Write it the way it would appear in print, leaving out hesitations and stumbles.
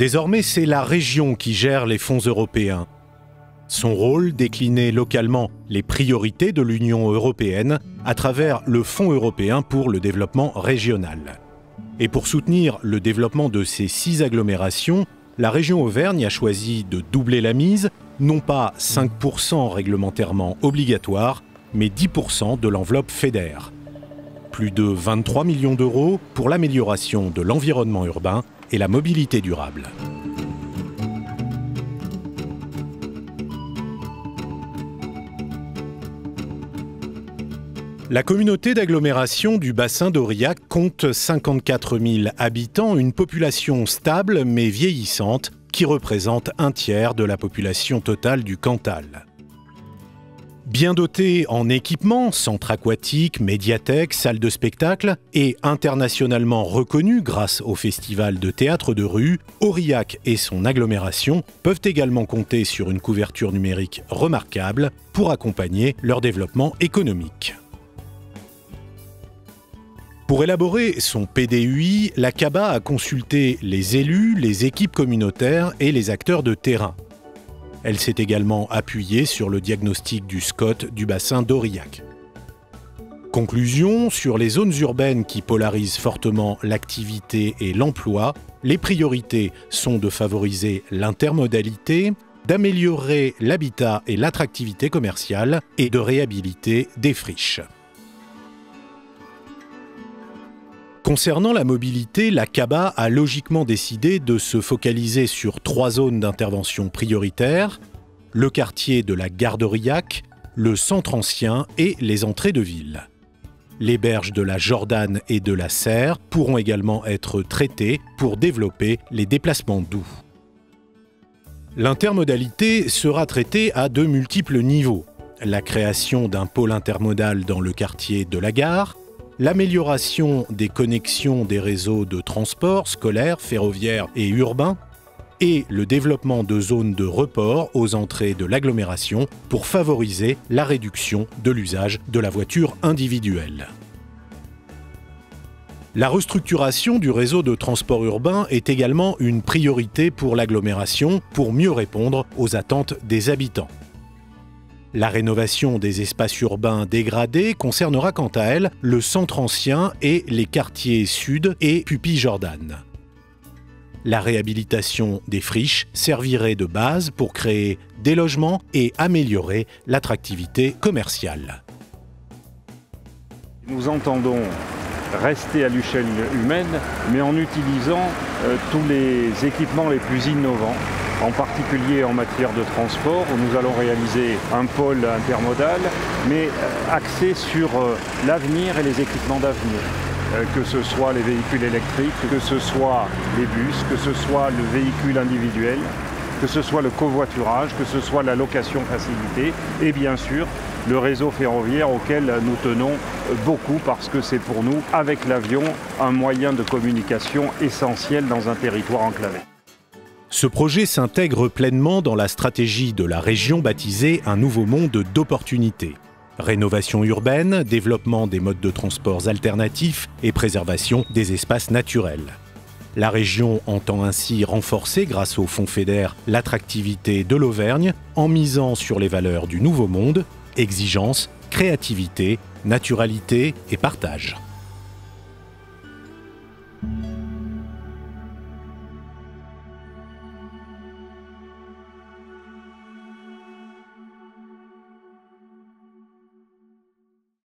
Désormais, c'est la région qui gère les fonds européens. Son rôle, décliner localement les priorités de l'Union européenne à travers le Fonds européen pour le développement régional. Et pour soutenir le développement de ces 6 agglomérations, la région Auvergne a choisi de doubler la mise, non pas 5% réglementairement obligatoire, mais 10% de l'enveloppe FEDER. Plus de 23 millions d'euros pour l'amélioration de l'environnement urbain et la mobilité durable. La communauté d'agglomération du bassin d'Aurillac compte 54 000 habitants, une population stable mais vieillissante qui représente un tiers de la population totale du Cantal. Bien dotée en équipements, centre aquatique, médiathèque, salle de spectacle et internationalement reconnue grâce au festival de théâtre de rue, Aurillac et son agglomération peuvent également compter sur une couverture numérique remarquable pour accompagner leur développement économique. Pour élaborer son PDUI, la CABA a consulté les élus, les équipes communautaires et les acteurs de terrain. Elle s'est également appuyée sur le diagnostic du SCOT du bassin d'Aurillac. Conclusion, sur les zones urbaines qui polarisent fortement l'activité et l'emploi, les priorités sont de favoriser l'intermodalité, d'améliorer l'habitat et l'attractivité commerciale et de réhabiliter des friches. Concernant la mobilité, la CABA a logiquement décidé de se focaliser sur 3 zones d'intervention prioritaires, le quartier de la gare d'Aurillac, le centre ancien et les entrées de ville. Les berges de la Jordanne et de la Serre pourront également être traitées pour développer les déplacements doux. L'intermodalité sera traitée à de multiples niveaux. La création d'un pôle intermodal dans le quartier de la gare, l'amélioration des connexions des réseaux de transport scolaires, ferroviaires et urbains, et le développement de zones de report aux entrées de l'agglomération pour favoriser la réduction de l'usage de la voiture individuelle. La restructuration du réseau de transport urbain est également une priorité pour l'agglomération pour mieux répondre aux attentes des habitants. La rénovation des espaces urbains dégradés concernera quant à elle le centre ancien et les quartiers sud et Pupille-Jordanne. La réhabilitation des friches servirait de base pour créer des logements et améliorer l'attractivité commerciale. Nous entendons rester à l'échelle humaine, mais en utilisant tous les équipements les plus innovants. En particulier en matière de transport, où nous allons réaliser un pôle intermodal, mais axé sur l'avenir et les équipements d'avenir. Que ce soit les véhicules électriques, que ce soit les bus, que ce soit le véhicule individuel, que ce soit le covoiturage, que ce soit la location facilitée et bien sûr le réseau ferroviaire auquel nous tenons beaucoup parce que c'est pour nous, avec l'avion, un moyen de communication essentiel dans un territoire enclavé. Ce projet s'intègre pleinement dans la stratégie de la région baptisée Un nouveau monde d'opportunités. Rénovation urbaine, développement des modes de transports alternatifs et préservation des espaces naturels. La région entend ainsi renforcer, grâce au Fonds FEDER, l'attractivité de l'Auvergne en misant sur les valeurs du nouveau monde, exigence, créativité, naturalité et partage.